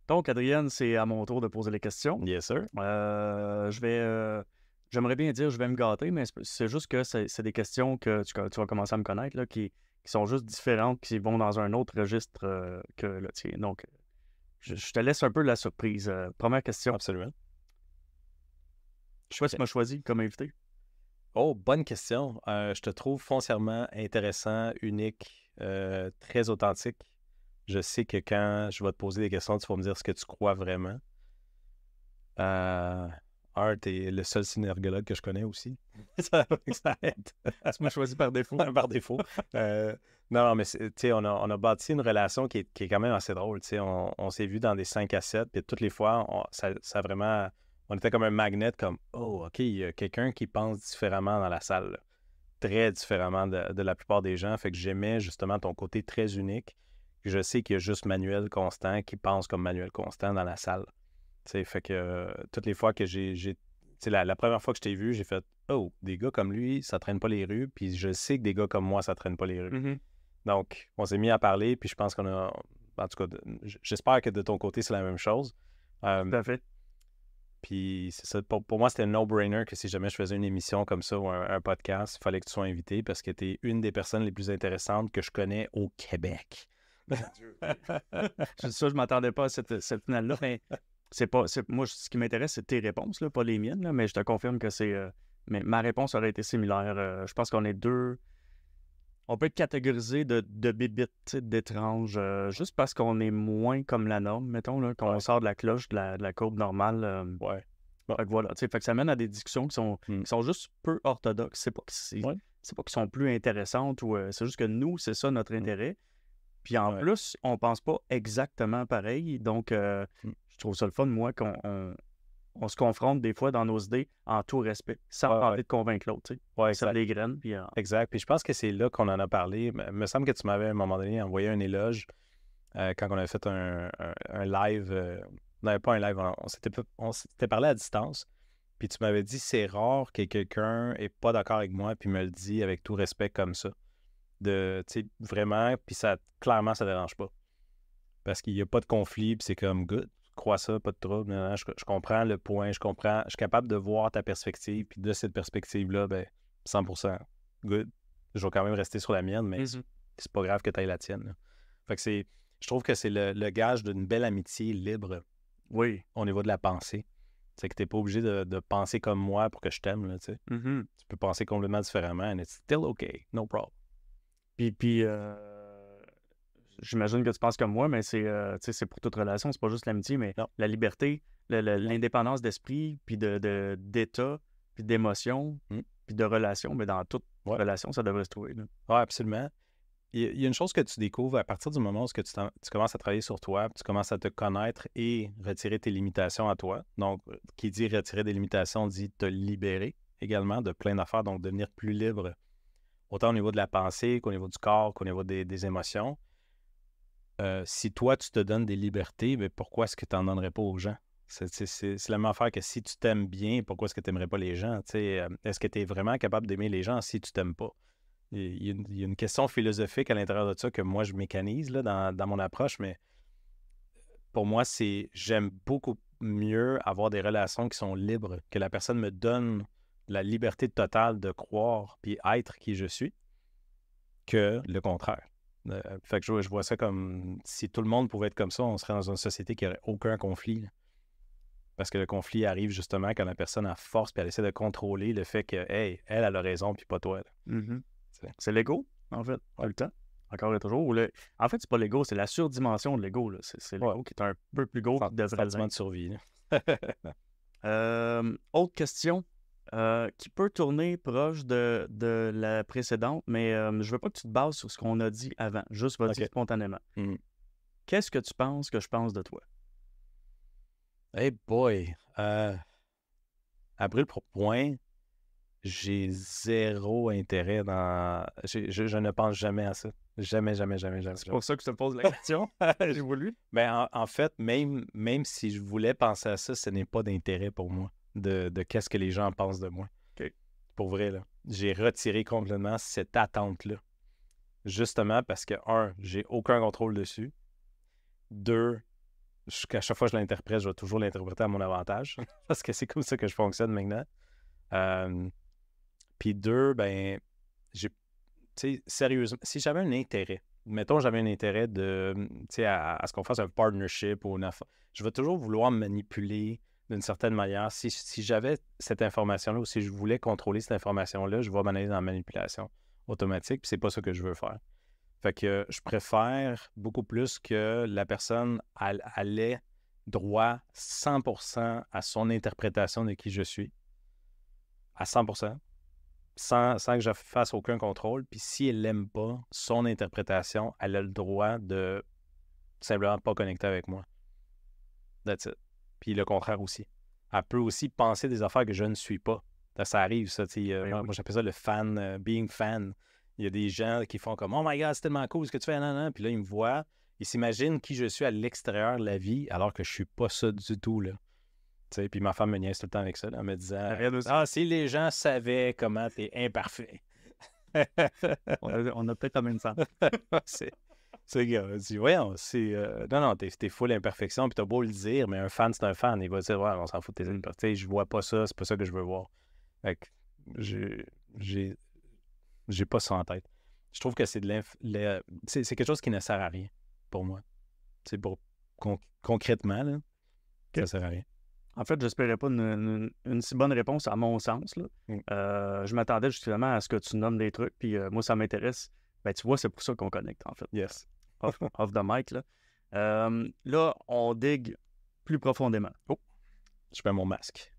Donc, Adrienne, c'est à mon tour de poser les questions. Yes, sir. J'aimerais bien dire je vais me gâter, mais c'est juste que c'est des questions que tu vas commencer à me connaître, là, qui sont juste différentes, qui vont dans un autre registre que le tien. Donc, je te laisse un peu la surprise. Première question. Absolument. Toi, tu m'as choisi comme invité. Oh, bonne question. Je te trouve foncièrement intéressant, unique, très authentique. Je sais que quand je vais te poser des questions, tu vas me dire ce que tu crois vraiment. Art est le seul synergologue que je connais aussi. Ça aide. Tu m'as choisi par défaut. Par défaut. Non, mais tu sais, on a bâti une relation qui est quand même assez drôle. Tu sais, on s'est vu dans des 5 à 7, puis toutes les fois, ça vraiment... On était comme un magnet, comme « Oh, OK, il y a quelqu'un qui pense différemment dans la salle. Là. » Très différemment de la plupart des gens. Fait que j'aimais justement ton côté très unique. Je sais qu'il y a juste Manuel Constant qui pense comme Manuel Constant dans la salle. Tu sais, fait que toutes les fois que tu sais, la première fois que je t'ai vu, j'ai fait « Oh, des gars comme lui, ça traîne pas les rues. » Puis je sais que des gars comme moi, ça traîne pas les rues. Mhm. Donc, on s'est mis à parler, puis je pense qu'on a... En tout cas, j'espère que de ton côté, c'est la même chose. Tout à fait. Puis c'est ça, pour moi, c'était un no-brainer que si jamais je faisais une émission comme ça ou un podcast, il fallait que tu sois invité parce que tu es une des personnes les plus intéressantes que je connais au Québec. Ça, je m'attendais pas à cette finale-là, mais moi, ce qui m'intéresse, c'est tes réponses, là, pas les miennes, là, mais je te confirme que mais ma réponse aurait été similaire. Je pense qu'on est deux. On peut être catégorisé de bébites, tu sais, d'étranges, juste parce qu'on est moins comme la norme, mettons, là, qu'on Ouais. sort de la cloche de la courbe normale. Ouais. Fait que voilà, tu sais, fait que ça mène à des discussions qui sont juste peu orthodoxes. Ouais. C'est pas qu'ils sont plus intéressantes ou c'est juste que nous, c'est ça notre intérêt. Puis en Ouais. plus, on pense pas exactement pareil. Donc, je trouve ça le fun, moi, on se confronte des fois dans nos idées en tout respect, sans Ouais, tenter ouais. de convaincre l'autre, tu sais. Ouais, Ça exact. les graines, puis... Exact. Puis je pense que c'est là qu'on en a parlé. Il me semble que tu m'avais à un moment donné envoyé un éloge quand on avait fait un live. Non, pas un live, on s'était parlé à distance. Puis tu m'avais dit c'est rare que quelqu'un n'est pas d'accord avec moi puis me le dit avec tout respect comme ça. Tu sais, vraiment, puis ça, clairement, ça dérange pas. Parce qu'il n'y a pas de conflit, puis c'est comme good, crois ça, pas de trouble. Non, non, je comprends le point, je suis capable de voir ta perspective, puis de cette perspective-là, ben 100% good. Je vais quand même rester sur la mienne, mais c'est pas grave que tu ailles la tienne. Là. Fait que je trouve que c'est le gage d'une belle amitié libre Oui. au niveau de la pensée. C'est que tu n'es pas obligé de penser comme moi pour que je t'aime. Là, tu sais. Tu peux penser complètement différemment, and it's still okay, no problem. Puis j'imagine que tu penses comme moi, mais tu sais, c'est pour toute relation, c'est pas juste l'amitié, mais Non. la liberté, l'indépendance d'esprit, puis d'état, puis d'émotion, puis de relation, mais dans toute relation, ça devrait se trouver. Oui, absolument. Il y a une chose que tu découvres à partir du moment où tu commences à travailler sur toi, tu commences à te connaître et retirer tes limitations à toi. Donc, qui dit retirer des limitations dit te libérer également de plein d'affaires, donc devenir plus libre, autant au niveau de la pensée qu'au niveau du corps, qu'au niveau des émotions. Si toi, tu te donnes des libertés, mais pourquoi est-ce que tu n'en donnerais pas aux gens? C'est la même affaire que si tu t'aimes bien, pourquoi est-ce que tu n'aimerais pas les gens? Est-ce que tu es vraiment capable d'aimer les gens si tu t'aimes pas? Il y a une question philosophique à l'intérieur de ça que moi, je mécanise là, dans mon approche, mais pour moi, j'aime beaucoup mieux avoir des relations qui sont libres, que la personne me donne la liberté totale de croire puis être qui je suis, que le contraire. Fait que je vois ça comme si tout le monde pouvait être comme ça, on serait dans une société qui n'aurait aucun conflit. Là. Parce que le conflit arrive justement quand la personne a force puis elle essaie de contrôler le fait que, hey, elle a raison puis pas toi. C'est l'ego, en fait, tout le temps. Encore et toujours. En fait, c'est pas l'ego, c'est la surdimension de l'ego. C'est l'ego qui est un peu plus gros qui devrait sentiment de survie. Autre question qui peut tourner proche de la précédente, mais je veux pas que tu te bases sur ce qu'on a dit avant. Juste vas-y spontanément. Qu'est-ce que tu penses que je pense de toi? Hey boy! À brûle pour point, j'ai zéro intérêt dans... Je ne pense jamais à ça. Jamais, jamais, jamais, jamais. C'est pour ça que je te pose la question. J'ai voulu. Ben, en fait, même si je voulais penser à ça, ce n'est pas d'intérêt pour moi de qu'est-ce que les gens pensent de moi. Okay. Pour vrai, là. J'ai retiré complètement cette attente-là. Justement parce que, un, j'ai aucun contrôle dessus. Deux, à chaque fois que je l'interprète, je vais toujours l'interpréter à mon avantage parce que c'est comme ça que je fonctionne maintenant. Puis 2, ben, tu sais, sérieusement, si j'avais un intérêt, mettons, j'avais un intérêt à ce qu'on fasse un partnership ou une affaire, je vais toujours vouloir manipuler d'une certaine manière. Si j'avais cette information-là ou si je voulais contrôler cette information-là, je vais m'en aller dans la manipulation automatique, puis c'est pas ça que je veux faire. Fait que je préfère beaucoup plus que la personne ait droit 100% à son interprétation de qui je suis, à 100%, sans que je fasse aucun contrôle. Puis si elle n'aime pas son interprétation, elle a le droit de simplement pas connecter avec moi. That's it. Puis le contraire aussi. Elle peut aussi penser des affaires que je ne suis pas. Ça arrive, ça. Moi, j'appelle ça le fan, being fan. Il y a des gens qui font comme « Oh my God, c'est tellement cool ce que tu fais, nan, nan. » Puis là, ils me voient, ils s'imaginent qui je suis à l'extérieur de la vie, alors que je suis pas ça du tout, là. T'sais, puis ma femme me niaise tout le temps avec ça, là, en me disant « Ah, si les gens savaient comment t'es imparfait. » On a peut-être la même sens. C'est gars, dis, voyons, non, t'es full imperfection, puis t'as beau le dire, mais un fan, c'est un fan. Il va dire, ouais, on s'en fout de tes imperfections. Je vois pas ça, c'est pas ça que je veux voir. Fait que j'ai pas ça en tête. Je trouve que c'est c'est quelque chose qui ne sert à rien pour moi. C'est concrètement, là, ça sert à rien. En fait, j'espérais pas une si bonne réponse à mon sens, là. Je m'attendais justement à ce que tu nommes des trucs, puis moi, ça m'intéresse. Ben, tu vois, c'est pour ça qu'on connecte, en fait. Yes. Off the mic, là. Là, on digue plus profondément. Oh, je mets mon masque.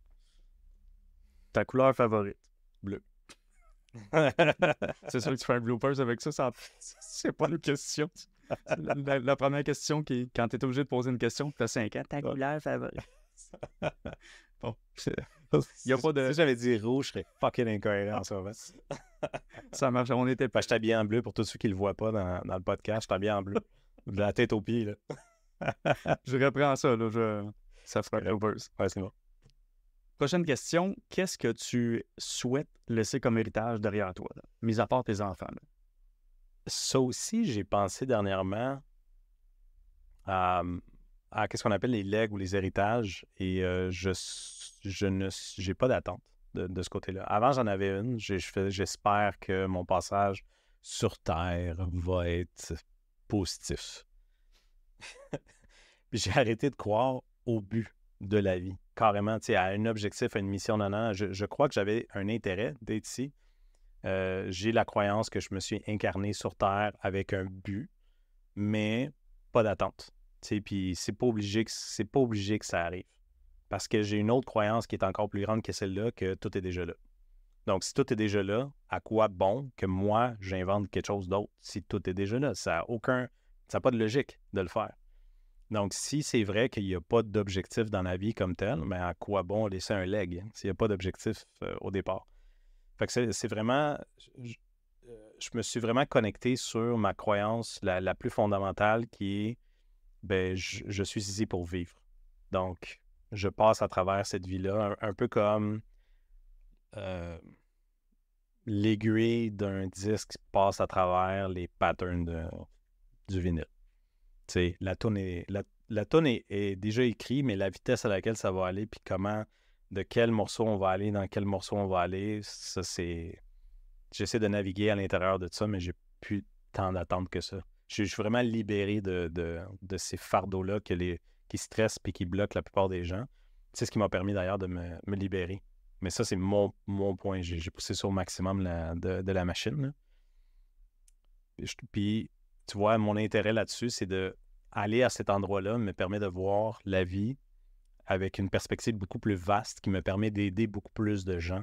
Ta couleur favorite? Bleu. C'est sûr que tu fais un bloopers avec ça, c'est pas une question. La première question, quand tu es obligé de poser une question, tu as 5 ans, ta couleur favorite? Bon. Il n'y a pas de... Si j'avais dit rouge, je serais fucking incohérent en ce moment. Ça marche, on était pas. Je suis habillé en bleu pour tous ceux qui le voient pas dans le podcast. Je suis habillé en bleu. De la tête aux pieds, là. Je reprends ça, là. Ça fera bloopers. Ouais, c'est bon. Prochaine question. Qu'est-ce que tu souhaites laisser comme héritage derrière toi, là, mis à part tes enfants? Là? Ça aussi, j'ai pensé dernièrement à qu'est-ce qu'on appelle les legs ou les héritages, et j'ai pas d'attente de ce côté-là. Avant, j'en avais une. J'espère que mon passage sur Terre va être positif. Puis j'ai arrêté de croire au but de la vie, carrément, tu sais, à un objectif, à une mission. Non. Je crois que j'avais un intérêt d'être ici. J'ai la croyance que je me suis incarné sur Terre avec un but, mais pas d'attente. Puis c'est pas obligé que ça arrive. Parce que j'ai une autre croyance qui est encore plus grande que celle-là, que tout est déjà là. Donc, si tout est déjà là, à quoi bon que moi, j'invente quelque chose d'autre si tout est déjà là? Ça n'a pas de logique de le faire. Donc, si c'est vrai qu'il n'y a pas d'objectif dans la vie comme tel, mais à quoi bon laisser un leg s'il n'y a pas d'objectif au départ? Fait que c'est vraiment... Je me suis vraiment connecté sur ma croyance la plus fondamentale qui est ben, je suis ici pour vivre. Donc, je passe à travers cette vie-là, un peu comme l'aiguille d'un disque passe à travers les patterns du vinyle. Tu sais, la toune est déjà écrite, mais la vitesse à laquelle ça va aller, puis de quel morceau on va aller, dans quel morceau on va aller, ça c'est... J'essaie de naviguer à l'intérieur de ça, mais j'ai plus tant d'attente que ça. Je suis vraiment libéré de ces fardeaux-là qui stressent et qui bloquent la plupart des gens. C'est ce qui m'a permis d'ailleurs de me libérer. Mais ça, c'est mon point. J'ai poussé ça au maximum de la machine. Là. Puis, tu vois, mon intérêt là-dessus, c'est d'aller à cet endroit-là me permet de voir la vie avec une perspective beaucoup plus vaste qui me permet d'aider beaucoup plus de gens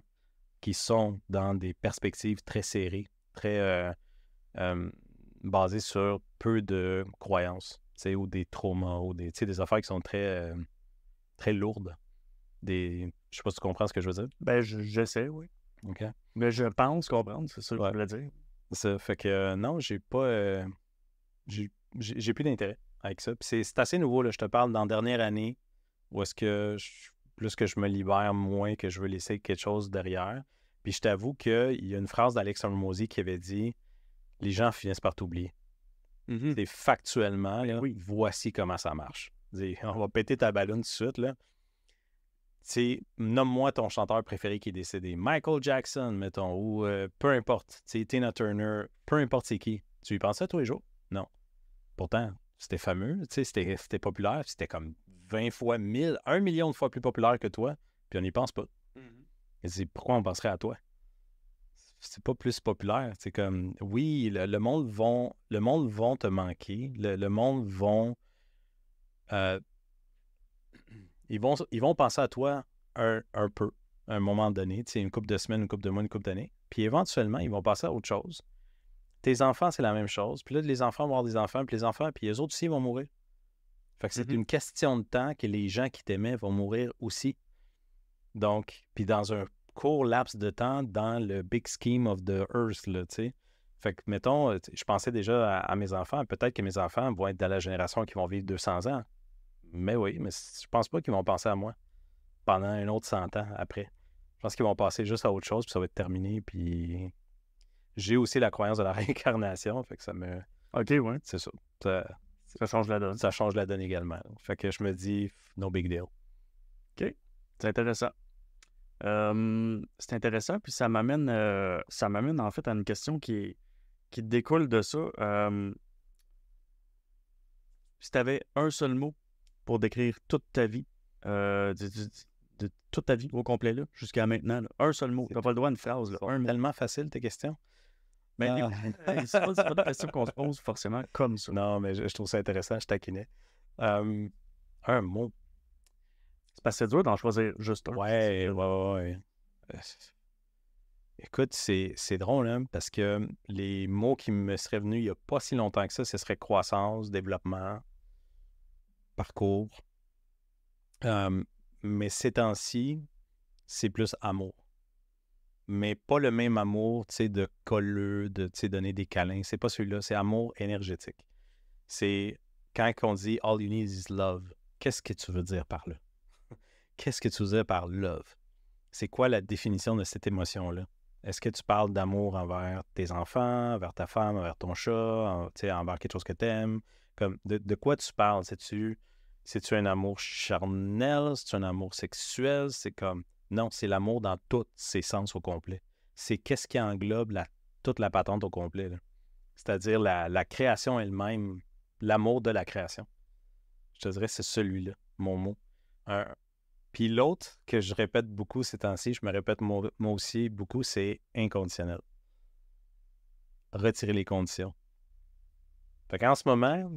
qui sont dans des perspectives très serrées, très basées sur peu de croyances, ou des traumas, ou des affaires qui sont très, très lourdes. Je sais pas si tu comprends ce que je veux dire. Ben, j'essaie, oui. OK. Mais je pense comprendre, c'est ça que je voulais dire. Ça fait que non, j'ai pas... j'ai plus d'intérêt avec ça. Puis c'est assez nouveau, là. Je te parle dans la dernière année où est-ce que plus que je me libère, moins que je veux laisser quelque chose derrière. Puis je t'avoue qu'il y a une phrase d'Alex Hormozy qui avait dit « Les gens finissent par t'oublier. Mm-hmm. » C'est factuellement, là, oui. Voici comment ça marche. On va péter ta ballonne tout de suite, là. Nomme-moi ton chanteur préféré qui est décédé. Michael Jackson, mettons, ou peu importe. Tina Turner, peu importe c'est qui. Tu y pensais tous les jours? Non. Pourtant, c'était fameux, c'était populaire, c'était comme 20 fois 1000, 1 million de fois plus populaire que toi, puis on n'y pense pas. Et c'est pourquoi on penserait à toi? C'est pas plus populaire. C'est comme, oui, le monde vont te manquer. Le monde vont... ils vont penser à toi un peu, à un moment donné, une couple de semaines, une couple de mois, une couple d'années. Puis éventuellement, ils vont passer à autre chose. Tes enfants, c'est la même chose. Puis là, les enfants vont avoir des enfants, puis les enfants, puis les autres aussi, ils vont mourir. Fait que c'est une question de temps que les gens qui t'aimaient vont mourir aussi. Donc, puis dans un court laps de temps, dans le big scheme of the earth, là, tu sais. Fait que, mettons, je pensais déjà à mes enfants. Peut-être que mes enfants vont être dans la génération qui vont vivre 200 ans. Mais oui, mais je pense pas qu'ils vont penser à moi pendant un autre 100 ans après. Je pense qu'ils vont passer juste à autre chose, puis ça va être terminé, puis... J'ai aussi la croyance de la réincarnation, fait que ça me... OK, ouais. C'est ça. Ça change la donne. Ça change la donne également. Fait que je me dis, no big deal. OK. C'est intéressant. C'est intéressant, puis ça m'amène en fait à une question qui découle de ça. Si tu avais un seul mot pour décrire toute ta vie, de toute ta vie au complet, là, jusqu'à maintenant, là, un seul mot. Tu n'as pas le droit à une phrase. Là, C'est tellement facile, tes questions. Ben, c'est pas des questions qu'on se pose forcément comme ça. Non, mais je trouve ça intéressant, je taquinais. Un mot. C'est parce que c'est dur d'en choisir juste un. Ouais. Écoute, c'est drôle, hein, parce que les mots qui me seraient venus il n'y a pas si longtemps que ça, ce serait croissance, développement, parcours. Mais ces temps-ci, c'est plus amour. Mais pas le même amour, tu sais, de colleux, de, tu sais, donner des câlins. C'est pas celui-là, c'est amour énergétique. C'est quand on dit « all you need is love », qu'est-ce que tu veux dire par là? Qu'est-ce que tu veux dire par « love »? C'est quoi la définition de cette émotion-là? Est-ce que tu parles d'amour envers tes enfants, envers ta femme, envers ton chat, tu sais, envers quelque chose que tu aimes? Comme, de quoi tu parles? C'est-tu un amour charnel? C'est-tu un amour sexuel? C'est comme... Non, c'est l'amour dans tous ses sens au complet. C'est qu'est-ce qui englobe toute la patente au complet, là. C'est-à-dire la création elle-même, l'amour de la création. Je te dirais, c'est celui-là, mon mot. Puis l'autre que je répète beaucoup ces temps-ci, je me répète moi aussi beaucoup, c'est inconditionnel. Retirer les conditions. Fait qu'en ce moment,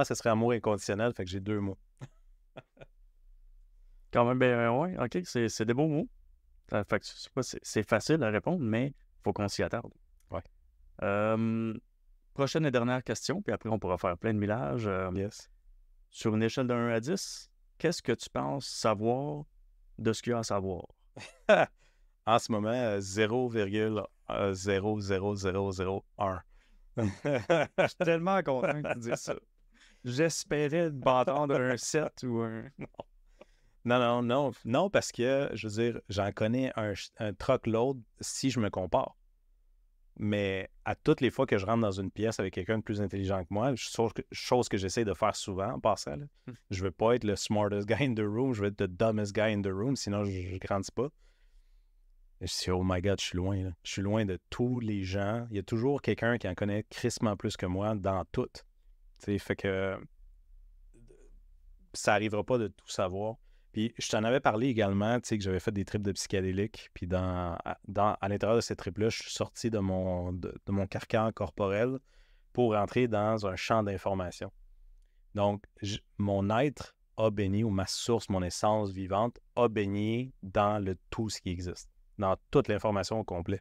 ce serait amour inconditionnel, fait que j'ai 2 mots. Quand même, ben ouais, OK, c'est des beaux mots. Fait que c'est facile à répondre, mais il faut qu'on s'y attarde. Ouais. Prochaine et dernière question, puis après on pourra faire plein de millages. Yes. Sur une échelle de 1 à 10, qu'est-ce que tu penses savoir de ce qu'il y a à savoir? En ce moment, 0,00001. Je suis tellement content que tu dises ça. J'espérais m'entendre un 7 ou un... Non, parce que, je veux dire, j'en connais un truckload si je me compare. Mais à toutes les fois que je rentre dans une pièce avec quelqu'un de plus intelligent que moi, chose que j'essaie de faire souvent en passant, là, je veux pas être le smartest guy in the room, je veux être le dumbest guy in the room, sinon je grandis pas. Et je dis, oh my God, je suis loin. Là. Je suis loin de tous les gens. Il y a toujours quelqu'un qui en connaît crissement plus que moi dans tout. T'sais, fait que ça n'arrivera pas de tout savoir. Puis je t'en avais parlé également, tu sais, que j'avais fait des trips de psychédéliques. Puis à l'intérieur de ces trips-là, je suis sorti de mon carcan corporel pour rentrer dans un champ d'information. Donc, mon être a baigné, ou ma source, mon essence vivante, a baigné dans tout ce qui existe, dans toute l'information au complet.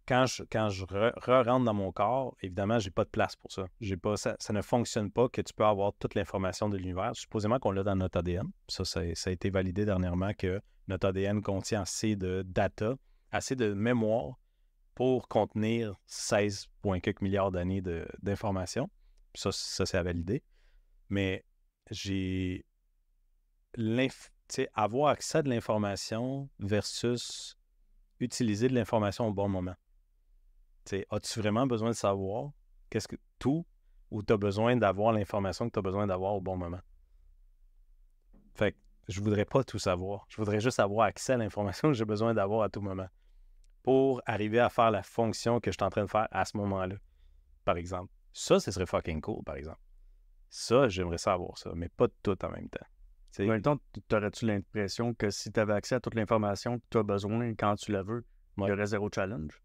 Quand je rentre dans mon corps, évidemment, j'ai pas de place pour ça. Ça ne fonctionne pas que tu peux avoir toute l'information de l'univers. Supposément qu'on l'a dans notre ADN. Ça a été validé dernièrement que notre ADN contient assez de data, assez de mémoire pour contenir 16 quelques milliards d'années d'informations. Ça c'est à valider. Mais avoir accès à de l'information versus utiliser de l'information au bon moment. As-tu vraiment besoin de savoir tout où tu as besoin d'avoir l'information que tu as besoin d'avoir au bon moment. Fait que je voudrais pas tout savoir. Je voudrais juste avoir accès à l'information que j'ai besoin d'avoir à tout moment pour arriver à faire la fonction que je suis en train de faire à ce moment-là, par exemple. Ça, ce serait fucking cool, par exemple. Ça, j'aimerais savoir ça, mais pas tout en même temps. En même temps, t'aurais-tu l'impression que si tu avais accès à toute l'information que tu as besoin quand tu la veux, il y aurait zéro challenge?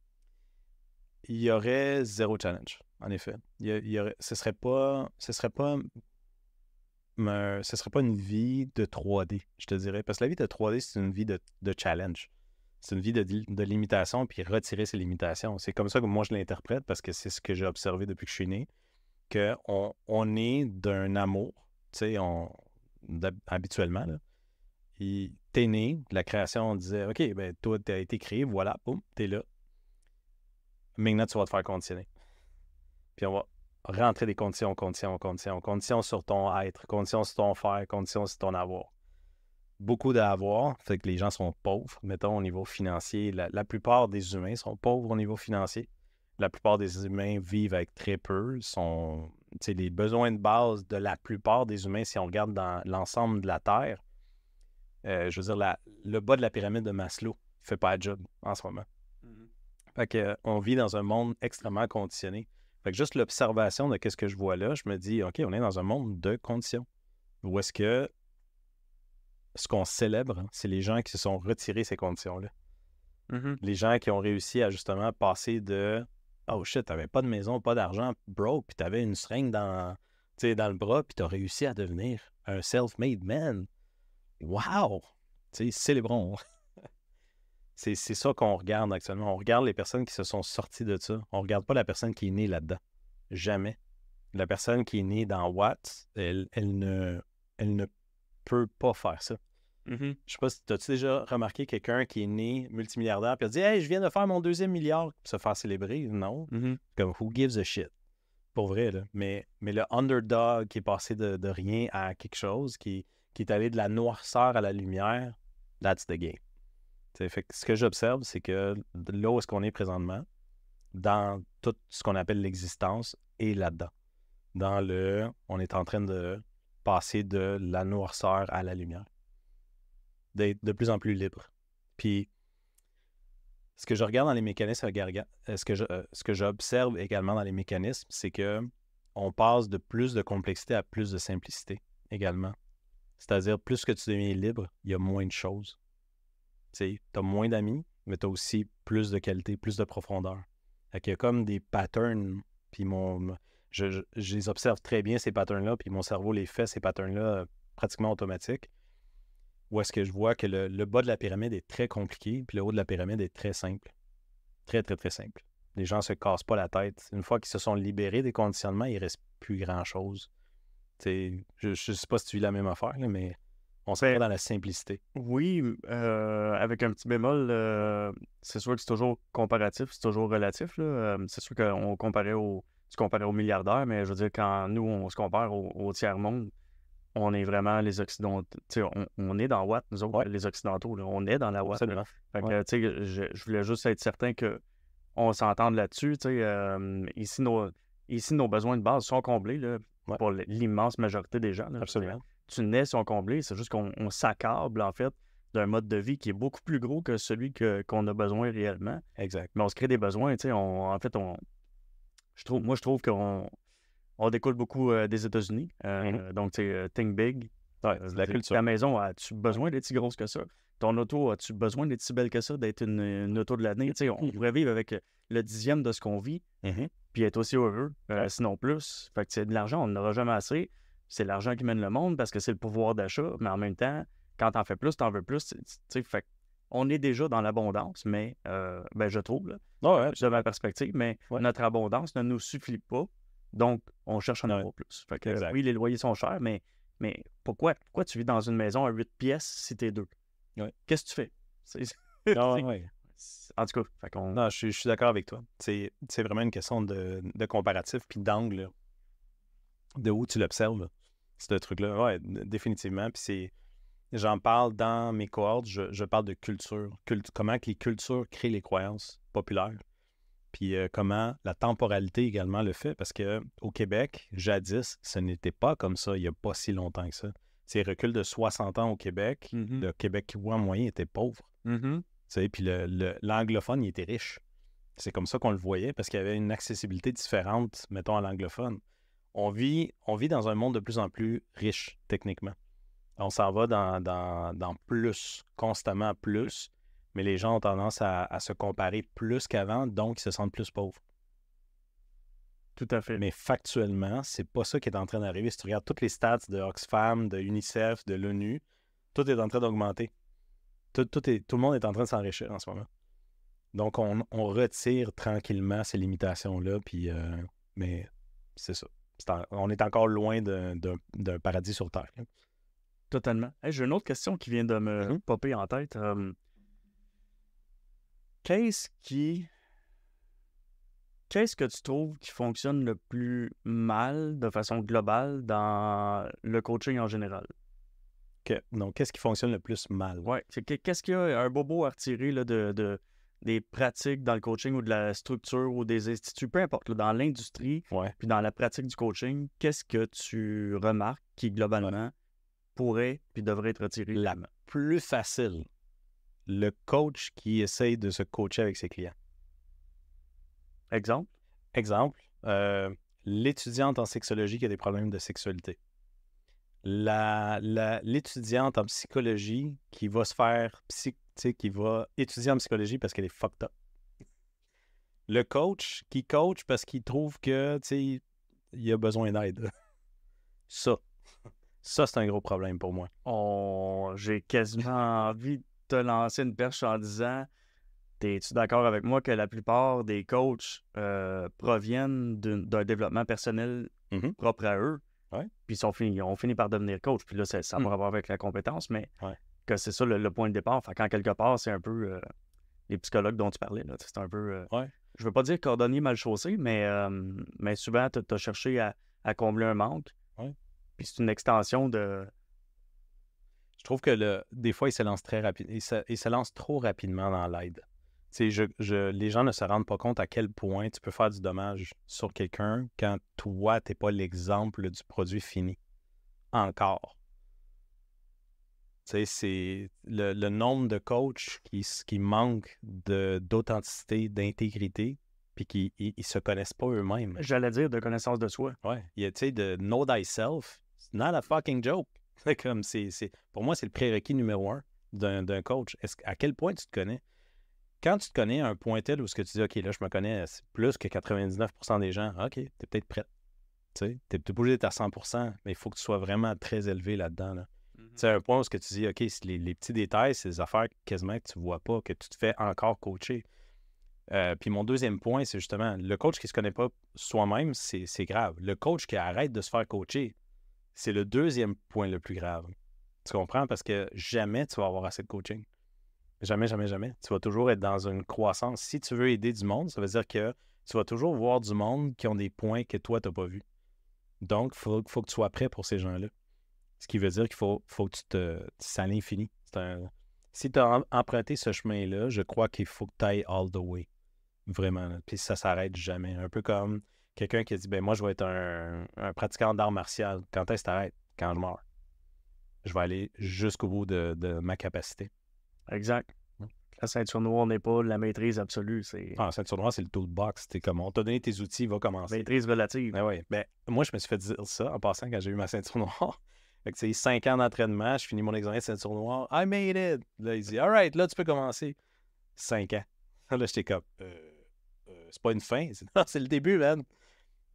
Il y aurait zéro challenge, en effet. Ce serait pas une vie de 3D, je te dirais. Parce que la vie de 3D, c'est une vie de challenge. C'est une vie de limitation, puis retirer ces limitations. C'est comme ça que moi, je l'interprète, parce que c'est ce que j'ai observé depuis que je suis né, qu'on est d'un amour, tu sais, habituellement, là. T'es né, la création, on disait, OK, ben toi, t'as été créé, voilà, boum, t'es là. Maintenant, tu vas te faire conditionner. Puis on va rentrer des conditions sur ton être, conditions sur ton faire, conditions sur ton avoir. Beaucoup d'avoir, fait que les gens sont pauvres, mettons, au niveau financier. La plupart des humains sont pauvres au niveau financier. La plupart des humains vivent avec très peu. Les besoins de base de la plupart des humains, si on regarde dans l'ensemble de la Terre, je veux dire, le bas de la pyramide de Maslow ne fait pas le job en ce moment. Fait qu'on vit dans un monde extrêmement conditionné. Fait que juste l'observation de ce que je vois là, je me dis, OK, on est dans un monde de conditions. Où est-ce que ce qu'on célèbre, c'est les gens qui se sont retirés ces conditions-là. Les gens qui ont réussi à justement passer de « Oh shit, t'avais pas de maison, pas d'argent, bro, puis t'avais une seringue dans le bras, puis t'as réussi à devenir un self-made man. Wow! » Tu sais, célébrons. C'est ça qu'on regarde actuellement. On regarde les personnes qui se sont sorties de ça. On regarde pas la personne qui est née là-dedans. Jamais. La personne qui est née dans Watts, elle ne peut pas faire ça. Je sais pas si t'as-tu déjà remarqué quelqu'un qui est né multimilliardaire puis a dit « Hey, je viens de faire mon 2e milliard » se faire célébrer. Non. Comme who gives a shit? Pour vrai, là. Mais le underdog qui est passé de rien à quelque chose, qui est allé de la noirceur à la lumière, that's the game. Fait que ce que j'observe, c'est que là où est-ce qu'on est présentement, dans tout ce qu'on appelle l'existence, est là-dedans. On est en train de passer de la noirceur à la lumière. D'être de plus en plus libre. Puis, ce que je regarde dans les mécanismes, ce que j'observe également dans les mécanismes, c'est que on passe de plus de complexité à plus de simplicité également. C'est-à-dire, plus que tu deviens libre, il y a moins de choses. Tu as moins d'amis, mais tu as aussi plus de qualité, plus de profondeur. Fait qu'il y a comme des patterns, puis je les observe très bien, ces patterns-là, puis mon cerveau les fait, ces patterns-là, pratiquement automatiques. Où est-ce que je vois que le bas de la pyramide est très compliqué, puis le haut de la pyramide est très simple. Très, très, très simple. Les gens ne se cassent pas la tête. Une fois qu'ils se sont libérés des conditionnements, il ne reste plus grand-chose. Je ne sais pas si tu vis la même affaire, là, mais on se met dans la simplicité. Oui, avec un petit bémol, c'est sûr que c'est toujours comparatif, c'est toujours relatif. C'est sûr qu'on comparait tu comparais aux milliardaires, mais je veux dire, quand nous, on se compare au tiers-monde, on est vraiment les Occidentaux. On est dans Watt, nous autres, les Occidentaux. Là, on est dans la Watt. Fait que, je voulais juste être certain qu'on s'entende là-dessus. Ici, nos besoins de base sont comblés là, pour l'immense majorité des gens. Là, absolument. Tu nais, sont comblés. C'est juste qu'on s'accable, en fait, d'un mode de vie qui est beaucoup plus gros que celui qu'on a besoin réellement. Exact. Mais on se crée des besoins. Moi, je trouve qu'on découle beaucoup des États-Unis. Donc, think big. La culture. Ta maison, as-tu besoin d'être si grosse que ça? Ton auto, as-tu besoin d'être si belle que ça, d'être une auto de l'année? On pourrait vivre avec le 10e de ce qu'on vit, puis être aussi heureux, sinon plus. Fait que c'est de l'argent, on n'aura jamais assez. C'est l'argent qui mène le monde parce que c'est le pouvoir d'achat, mais en même temps, quand t'en fais plus, t'en veux plus. Fait on est déjà dans l'abondance, mais je trouve, là, de ma perspective, mais notre abondance ne nous suffit pas. Donc, on cherche en avoir plus. Fait que, oui, les loyers sont chers, mais pourquoi tu vis dans une maison à 8 pièces si t'es 2? Qu'est-ce que tu fais? En tout cas, non, je suis d'accord avec toi. C'est vraiment une question de comparatif puis d'angle, de où tu l'observes, ce truc-là. Oui, définitivement. Puis j'en parle dans mes cohortes, je parle de culture. Comment que les cultures créent les croyances populaires. puis comment la temporalité également le fait, parce qu'au Québec, jadis, ce n'était pas comme ça il n'y a pas si longtemps que ça. C'est recul de 60 ans au Québec, le Québécois moyen était pauvre. Tu sais, puis l'anglophone, il était riche. C'est comme ça qu'on le voyait, parce qu'il y avait une accessibilité différente, mettons, à l'anglophone. On vit dans un monde de plus en plus riche, techniquement. On s'en va dans plus, constamment plus, mais les gens ont tendance à se comparer plus qu'avant, donc ils se sentent plus pauvres. Tout à fait. Mais factuellement, c'est pas ça qui est en train d'arriver. Si tu regardes toutes les stats de Oxfam, de UNICEF, de l'ONU, tout est en train d'augmenter. Tout le monde est en train de s'enrichir en ce moment. Donc, on retire tranquillement ces limitations-là, puis, mais c'est ça. On est encore loin d'un paradis sur Terre. Là. Totalement. Hey, j'ai une autre question qui vient de me popper en tête. Qu'est-ce que tu trouves qui fonctionne le plus mal de façon globale dans le coaching en général? Donc, qu'est-ce qui fonctionne le plus mal? Oui. Qu'est-ce qu'il y a un bobo à retirer là, des pratiques dans le coaching ou de la structure ou des instituts, peu importe, là, dans l'industrie, puis dans la pratique du coaching, qu'est-ce que tu remarques qui, globalement, pourrait puis devrait être retiré? La plus facile, le coach qui essaye de se coacher avec ses clients. Exemple, l'étudiante en sexologie qui a des problèmes de sexualité. L'étudiante en psychologie qui va se faire qui va étudier en psychologie parce qu'elle est fucked up. Le coach qui coach parce qu'il trouve que il a besoin d'aide. Ça, c'est un gros problème pour moi. J'ai quasiment envie de te lancer une perche en disant, es-tu d'accord avec moi que la plupart des coachs proviennent d'un développement personnel propre à eux? Puis ils ont fini par devenir coach. Puis là, ça n'a pas rapport avec la compétence, mais que c'est ça le point de départ. Fait qu'en quelque part, c'est un peu les psychologues dont tu parlais. Là, c'est un peu, je veux pas dire cordonnier mal chaussé, mais souvent, tu as cherché à combler un manque. Puis c'est une extension de... Je trouve que des fois, ils se lancent très rapidement. Ils se lancent trop rapidement dans l'aide. Les gens ne se rendent pas compte à quel point tu peux faire du dommage sur quelqu'un quand toi, tu n'es pas l'exemple du produit fini. Encore. C'est le nombre de coachs qui manquent d'authenticité, d'intégrité, puis qui ne se connaissent pas eux-mêmes. J'allais dire de connaissance de soi. Ouais. Il y a, de know thyself, it's not a fucking joke. Pour moi, c'est le prérequis numéro 1 d'un coach. À quel point tu te connais? Quand tu te connais à un point tel où ce que tu dis, OK, là, je me connais plus que 99% des gens, OK, tu es peut-être prêt. Tu n'es peut-être pas obligé d'être à 100%, mais il faut que tu sois vraiment très élevé là-dedans. Là. C'est un point où ce que tu dis, OK, les petits détails, c'est des affaires quasiment que tu ne vois pas, que tu te fais encore coacher. Puis mon deuxième point, c'est justement, le coach qui ne se connaît pas soi-même, c'est grave. Le coach qui arrête de se faire coacher, c'est le deuxième point le plus grave. Tu comprends? Parce que jamais tu vas avoir assez de coaching. Jamais, jamais, jamais. Tu vas toujours être dans une croissance. Si tu veux aider du monde, ça veut dire que tu vas toujours voir du monde qui ont des points que toi, tu n'as pas vus. Donc, il faut que tu sois prêt pour ces gens-là. Ce qui veut dire qu'il faut que c'est à l'infini. Si tu as emprunté ce chemin-là, je crois qu'il faut que tu ailles all the way. Vraiment. Là. Puis ça ne s'arrête jamais. Un peu comme quelqu'un qui a dit, moi, je vais être un pratiquant d'art martial. Quand est-ce que tu arrêtes? Quand je meurs. Je vais aller jusqu'au bout de ma capacité. Exact. La ceinture noire n'est pas la maîtrise absolue. La ceinture noire, c'est le toolbox. T'es comme, on t'a donné tes outils, va commencer. Maîtrise relative. Moi, je me suis fait dire ça en passant quand j'ai eu ma ceinture noire. Fait que, 5 ans d'entraînement, je finis mon examen de ceinture noire. I made it! Là, il dit, all right, là, tu peux commencer. 5 ans. Là, j'étais comme, c'est pas une fin. C'est le début, man.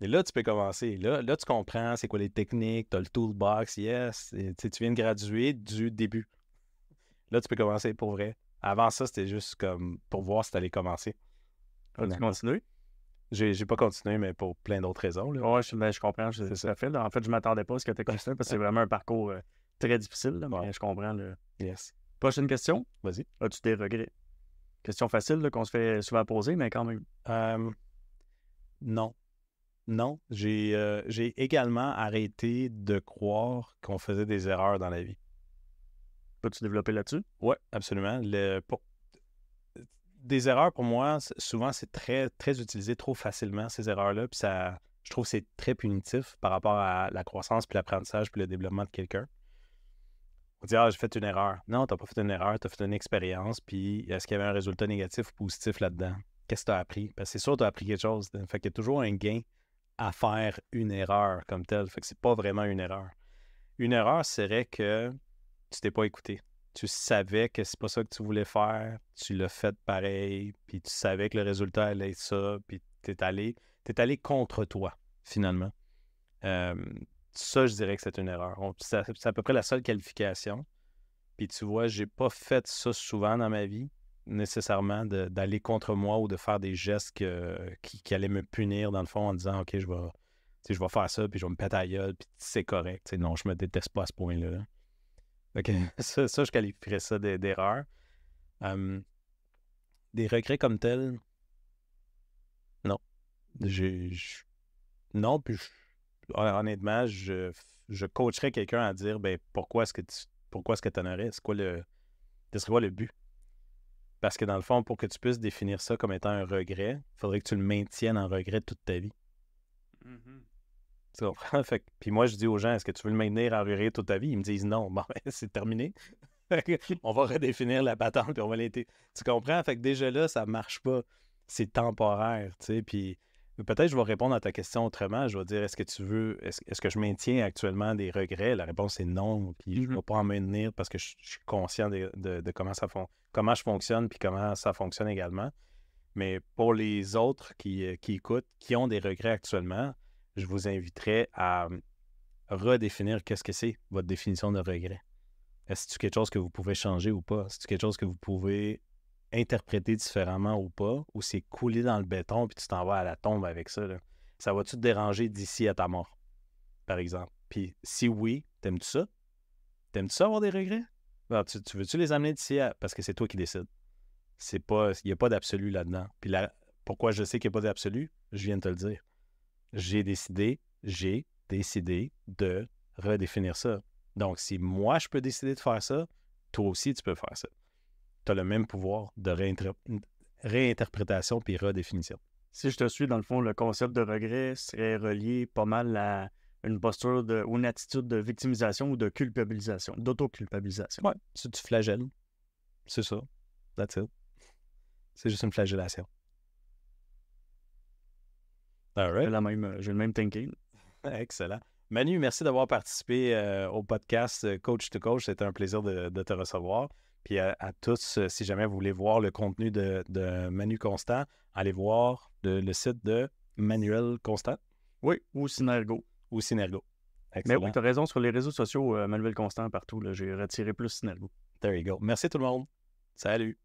Et là, tu peux commencer. Là, tu comprends c'est quoi les techniques, tu as le toolbox, yes. Et, tu viens de graduer du début. Là, tu peux commencer pour vrai. Avant ça, c'était juste comme pour voir si tu allais commencer. As-tu continué? J'ai pas continué, mais pour plein d'autres raisons. Oui, je comprends. C'est ça fait. En fait, je m'attendais pas à ce que tu aies continué parce que c'est vraiment un parcours très difficile. Là, mais je comprends. Yes. Prochaine question. Vas-y. As-tu des regrets? Question facile là, qu'on se fait souvent poser, mais quand même. Non. Non. J'ai également arrêté de croire qu'on faisait des erreurs dans la vie. Peux-tu développer là-dessus? Oui, absolument. des erreurs, pour moi, souvent, c'est très, très utilisé trop facilement, ces erreurs-là. Puis je trouve que c'est très punitif par rapport à la croissance, puis l'apprentissage, puis le développement de quelqu'un. On dit, j'ai fait une erreur. Non, tu n'as pas fait une erreur, tu as fait une expérience, puis est-ce qu'il y avait un résultat négatif ou positif là-dedans? Qu'est-ce que tu as appris? Parce que c'est sûr que tu as appris quelque chose. Fait qu'il y a toujours un gain à faire une erreur comme telle. Fait que c'est pas vraiment une erreur. Une erreur serait que tu t'es pas écouté. Tu savais que c'est pas ça que tu voulais faire, tu l'as fait pareil, puis tu savais que le résultat allait être ça, puis t'es allé contre toi, finalement. Ça, je dirais que c'est une erreur. C'est à peu près la seule qualification. Puis tu vois, j'ai pas fait ça souvent dans ma vie, nécessairement, d'aller contre moi ou de faire des gestes qui allaient me punir, dans le fond, en disant, OK, je vais faire ça, puis je vais me péter à la gueule, puis c'est correct. T'sais, non, je me déteste pas à ce point-là. Là. Okay. Ça, je qualifierais ça d'erreur. Des regrets comme tels, non. Non, puis honnêtement, je coacherais quelqu'un à dire, ben pourquoi est-ce que tu en aurais? Ce serait quoi le but? Parce que dans le fond, pour que tu puisses définir ça comme étant un regret, il faudrait que tu le maintiennes en regret toute ta vie. Mm-hmm. Tu comprends? Puis moi, je dis aux gens, est-ce que tu veux le maintenir en regret toute ta vie? Ils me disent non. Bon, ben, c'est terminé. On va redéfinir la patente, puis on va l'été. Tu comprends? Fait que déjà là, ça marche pas. C'est temporaire, tu sais. Puis peut-être je vais répondre à ta question autrement. Je vais dire, est-ce que je maintiens actuellement des regrets? La réponse est non. Puis je ne vais pas en maintenir parce que je suis conscient de comment je fonctionne, puis comment ça fonctionne également. Mais pour les autres qui écoutent, qui ont des regrets actuellement, je vous inviterais à redéfinir qu'est-ce que c'est votre définition de regret. Est-ce que c'est quelque chose que vous pouvez changer ou pas? Est-ce que c'est quelque chose que vous pouvez interpréter différemment ou pas? Ou c'est coulé dans le béton puis tu t'en vas à la tombe avec ça? Là? Ça va-tu te déranger d'ici à ta mort, par exemple? Puis si oui, t'aimes-tu ça? T'aimes-tu ça avoir des regrets? Alors, tu veux-tu les amener d'ici à... Parce que c'est toi qui décides. Il n'y a pas d'absolu là-dedans. Puis là, pourquoi je sais qu'il n'y a pas d'absolu? Je viens de te le dire. J'ai décidé de redéfinir ça. Donc, si moi, je peux décider de faire ça, toi aussi, tu peux faire ça. Tu as le même pouvoir de réinterprétation puis redéfinition. Si je te suis, dans le fond, le concept de regret serait relié pas mal à une posture ou une attitude de victimisation ou de culpabilisation, d'autoculpabilisation. Ouais, tu flagelles. C'est ça. That's it. C'est juste une flagellation. All right. J'ai le même thinking. Excellent. Manu, merci d'avoir participé au podcast Coach to Coach. C'était un plaisir de te recevoir. Puis à tous, si jamais vous voulez voir le contenu de Manu Constant, allez voir le site de Manuel Constant. Oui, ou Synergo. Excellent. Mais oui, tu as raison, sur les réseaux sociaux, Manuel Constant partout, là, j'ai retiré plus Synergo. There you go. Merci tout le monde. Salut.